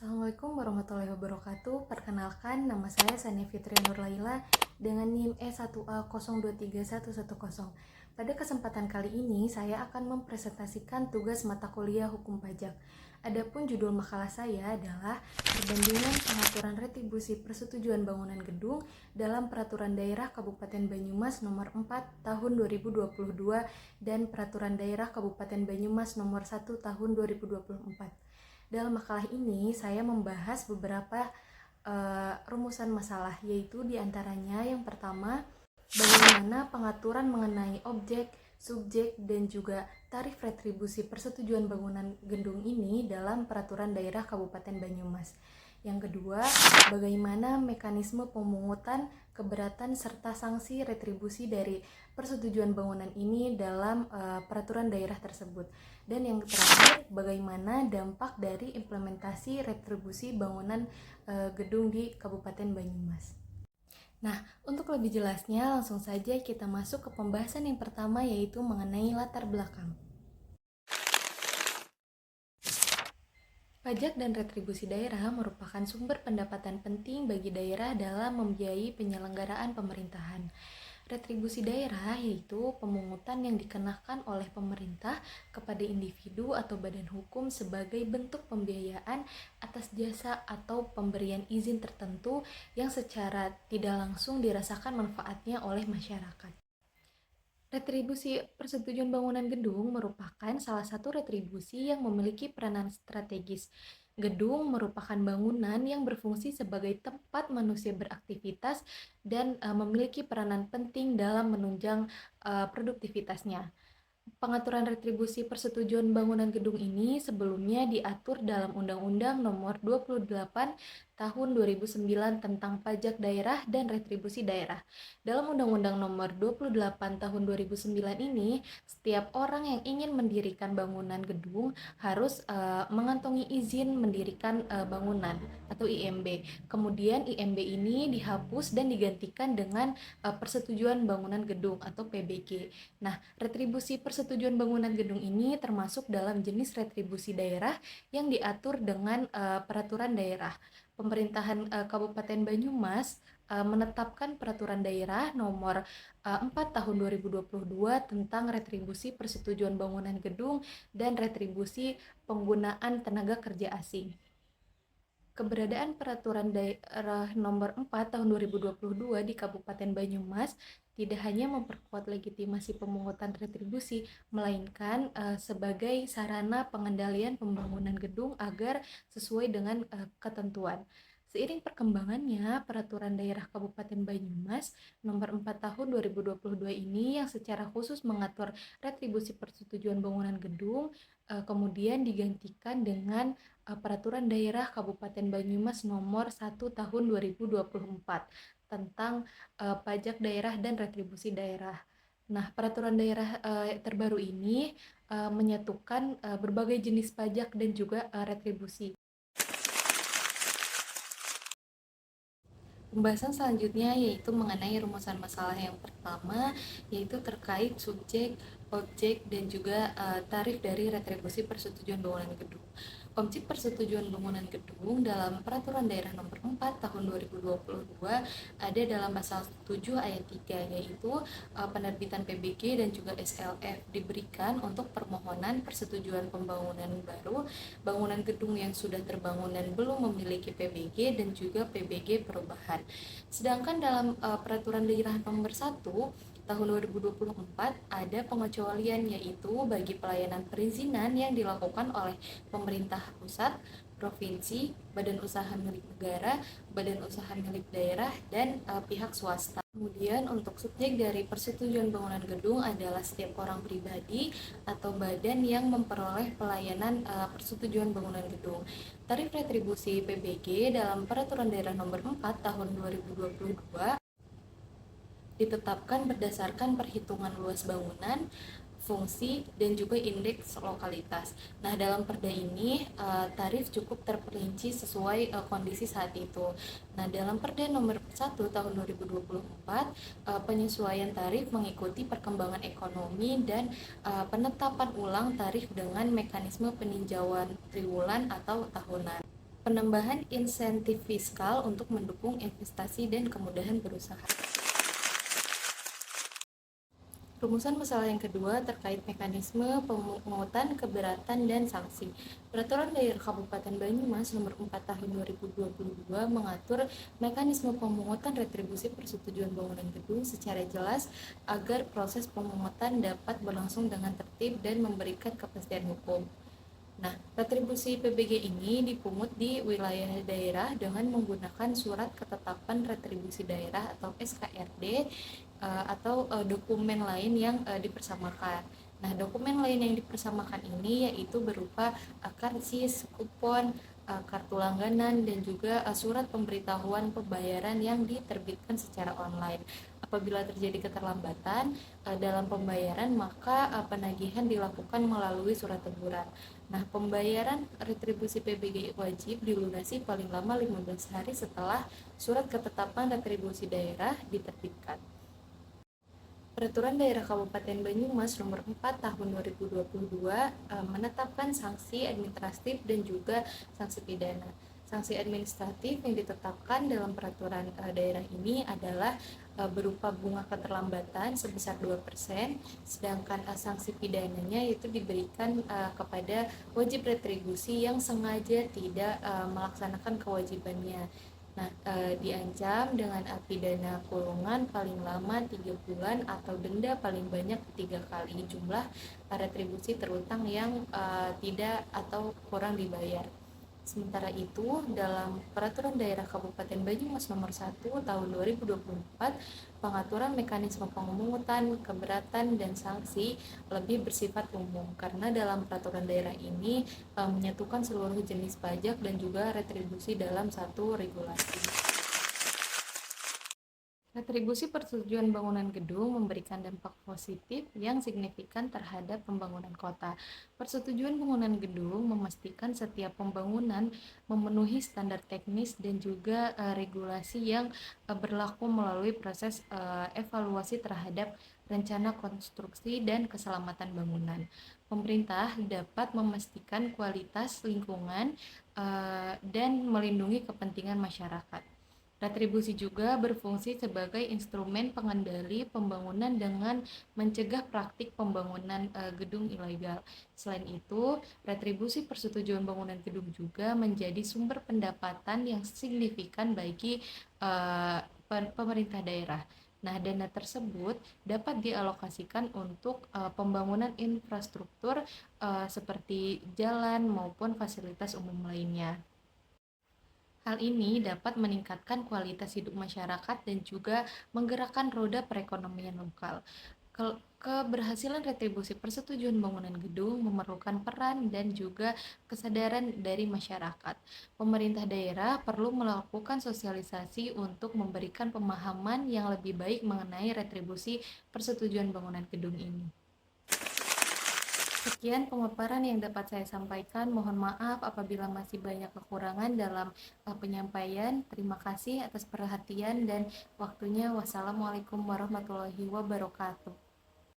Assalamualaikum warahmatullahi wabarakatuh. Perkenalkan, nama saya Sania Fitri Nurlaila dengan NIM E1A023110. Pada kesempatan kali ini, saya akan mempresentasikan tugas mata kuliah Hukum Pajak. Adapun judul makalah saya adalah perbandingan pengaturan retribusi persetujuan bangunan gedung dalam Peraturan Daerah Kabupaten Banyumas Nomor 4 Tahun 2022 dan Peraturan Daerah Kabupaten Banyumas Nomor 1 Tahun 2024. Dalam makalah ini saya membahas beberapa rumusan masalah, yaitu diantaranya yang pertama, bagaimana pengaturan mengenai objek, subjek, dan juga tarif retribusi persetujuan bangunan gedung ini dalam Peraturan Daerah Kabupaten Banyumas. Yang kedua, bagaimana mekanisme pemungutan, keberatan, serta sanksi retribusi dari persetujuan bangunan ini dalam peraturan daerah tersebut. Dan yang terakhir, bagaimana dampak dari implementasi retribusi bangunan gedung di Kabupaten Banyumas. Nah, untuk lebih jelasnya langsung saja kita masuk ke pembahasan yang pertama, yaitu mengenai latar belakang. Pajak dan retribusi daerah merupakan sumber pendapatan penting bagi daerah dalam membiayai penyelenggaraan pemerintahan. Retribusi daerah yaitu pemungutan yang dikenakan oleh pemerintah kepada individu atau badan hukum sebagai bentuk pembiayaan atas jasa atau pemberian izin tertentu yang secara tidak langsung dirasakan manfaatnya oleh masyarakat. Retribusi persetujuan bangunan gedung merupakan salah satu retribusi yang memiliki peranan strategis. Gedung merupakan bangunan yang berfungsi sebagai tempat manusia beraktivitas dan memiliki peranan penting dalam menunjang produktivitasnya. Pengaturan retribusi persetujuan bangunan gedung ini sebelumnya diatur dalam Undang-Undang Nomor 28 Tahun 2009 tentang Pajak Daerah dan Retribusi Daerah. Dalam Undang-Undang Nomor 28 Tahun 2009 ini, setiap orang yang ingin mendirikan bangunan gedung harus mengantongi izin mendirikan bangunan atau IMB. Kemudian IMB ini dihapus dan digantikan dengan persetujuan bangunan gedung atau PBG. Nah, retribusi persetujuan bangunan gedung ini termasuk dalam jenis retribusi daerah yang diatur dengan peraturan daerah. Pemerintahan Kabupaten Banyumas menetapkan peraturan daerah nomor 4 tahun 2022 tentang retribusi persetujuan bangunan gedung dan retribusi penggunaan tenaga kerja asing. Keberadaan peraturan daerah nomor 4 tahun 2022 di Kabupaten Banyumas tidak hanya memperkuat legitimasi pemungutan retribusi, melainkan sebagai sarana pengendalian pembangunan gedung agar sesuai dengan ketentuan. Seiring perkembangannya, Peraturan Daerah Kabupaten Banyumas nomor 4 tahun 2022 ini yang secara khusus mengatur retribusi persetujuan bangunan gedung kemudian digantikan dengan Peraturan Daerah Kabupaten Banyumas nomor 1 tahun 2024 tentang pajak daerah dan retribusi daerah. Nah, peraturan daerah terbaru ini menyatukan berbagai jenis pajak dan juga retribusi. Pembahasan selanjutnya yaitu mengenai rumusan masalah yang pertama, yaitu terkait subjek, objek, dan juga tarif dari retribusi persetujuan bangunan gedung. Objek persetujuan bangunan gedung dalam Peraturan Daerah Nomor 4 Tahun 2022 ada dalam pasal 7 ayat 3, yaitu penerbitan PBG dan juga SLF diberikan untuk permohonan persetujuan pembangunan baru, bangunan gedung yang sudah terbangun dan belum memiliki PBG dan juga PBG perubahan. Sedangkan dalam Peraturan Daerah Nomor 1 Tahun 2024 ada pengecualian, yaitu bagi pelayanan perizinan yang dilakukan oleh pemerintah pusat, provinsi, badan usaha milik negara, badan usaha milik daerah, dan pihak swasta. Kemudian untuk subjek dari persetujuan bangunan gedung adalah setiap orang pribadi atau badan yang memperoleh pelayanan persetujuan bangunan gedung. Tarif retribusi PBG dalam Peraturan Daerah Nomor 4 Tahun 2022 ditetapkan berdasarkan perhitungan luas bangunan, fungsi, dan juga indeks lokalitas. Nah, dalam perda ini tarif cukup terperinci sesuai kondisi saat itu. Nah, dalam Perda nomor 1 tahun 2024 penyesuaian tarif mengikuti perkembangan ekonomi dan penetapan ulang tarif dengan mekanisme peninjauan triwulan atau tahunan. Penambahan insentif fiskal untuk mendukung investasi dan kemudahan berusaha. Rumusan masalah yang kedua terkait mekanisme pemungutan keberatan dan sanksi. Peraturan Daerah Kabupaten Banyumas Nomor 4 Tahun 2022 mengatur mekanisme pemungutan retribusi persetujuan bangunan gedung secara jelas agar proses pemungutan dapat berlangsung dengan tertib dan memberikan kepastian hukum. Nah, retribusi PBG ini dipungut di wilayah daerah dengan menggunakan surat ketetapan retribusi daerah atau SKRD atau dokumen lain yang dipersamakan. Nah, dokumen lain yang dipersamakan ini yaitu berupa karcis, kupon, kartu langganan, dan juga surat pemberitahuan pembayaran yang diterbitkan secara online. Apabila terjadi keterlambatan dalam pembayaran, maka penagihan dilakukan melalui surat teguran. Nah, pembayaran retribusi PBG wajib dilunasi paling lama 15 hari setelah surat ketetapan retribusi daerah diterbitkan. Peraturan Daerah Kabupaten Banyumas Nomor 4 Tahun 2022 menetapkan sanksi administratif dan juga sanksi pidana. Sanksi administratif yang ditetapkan dalam peraturan daerah ini adalah berupa bunga keterlambatan sebesar 2%, sedangkan sanksi pidananya itu diberikan kepada wajib retribusi yang sengaja tidak melaksanakan kewajibannya. Nah, diancam dengan pidana kurungan paling lama 3 bulan atau denda paling banyak 3 kali jumlah retribusi terutang yang tidak atau kurang dibayar. Sementara itu, dalam Peraturan Daerah Kabupaten Banyumas Nomor 1 Tahun 2024, pengaturan mekanisme pemungutan, keberatan, dan sanksi lebih bersifat umum karena dalam peraturan daerah ini menyatukan seluruh jenis pajak dan juga retribusi dalam satu regulasi. Retribusi persetujuan bangunan gedung memberikan dampak positif yang signifikan terhadap pembangunan kota. Persetujuan bangunan gedung memastikan setiap pembangunan memenuhi standar teknis dan juga regulasi yang berlaku melalui proses evaluasi terhadap rencana konstruksi dan keselamatan bangunan. Pemerintah dapat memastikan kualitas lingkungan dan melindungi kepentingan masyarakat. Retribusi juga berfungsi sebagai instrumen pengendali pembangunan dengan mencegah praktik pembangunan gedung ilegal. Selain itu, retribusi persetujuan bangunan gedung juga menjadi sumber pendapatan yang signifikan bagi pemerintah daerah. Nah, dana tersebut dapat dialokasikan untuk pembangunan infrastruktur seperti jalan maupun fasilitas umum lainnya. Hal ini dapat meningkatkan kualitas hidup masyarakat dan juga menggerakkan roda perekonomian lokal. Keberhasilan retribusi persetujuan bangunan gedung memerlukan peran dan juga kesadaran dari masyarakat. Pemerintah daerah perlu melakukan sosialisasi untuk memberikan pemahaman yang lebih baik mengenai retribusi persetujuan bangunan gedung ini. Sekian pemaparan yang dapat saya sampaikan. Mohon maaf apabila masih banyak kekurangan dalam penyampaian. Terima kasih atas perhatian dan waktunya. Wassalamualaikum warahmatullahi wabarakatuh.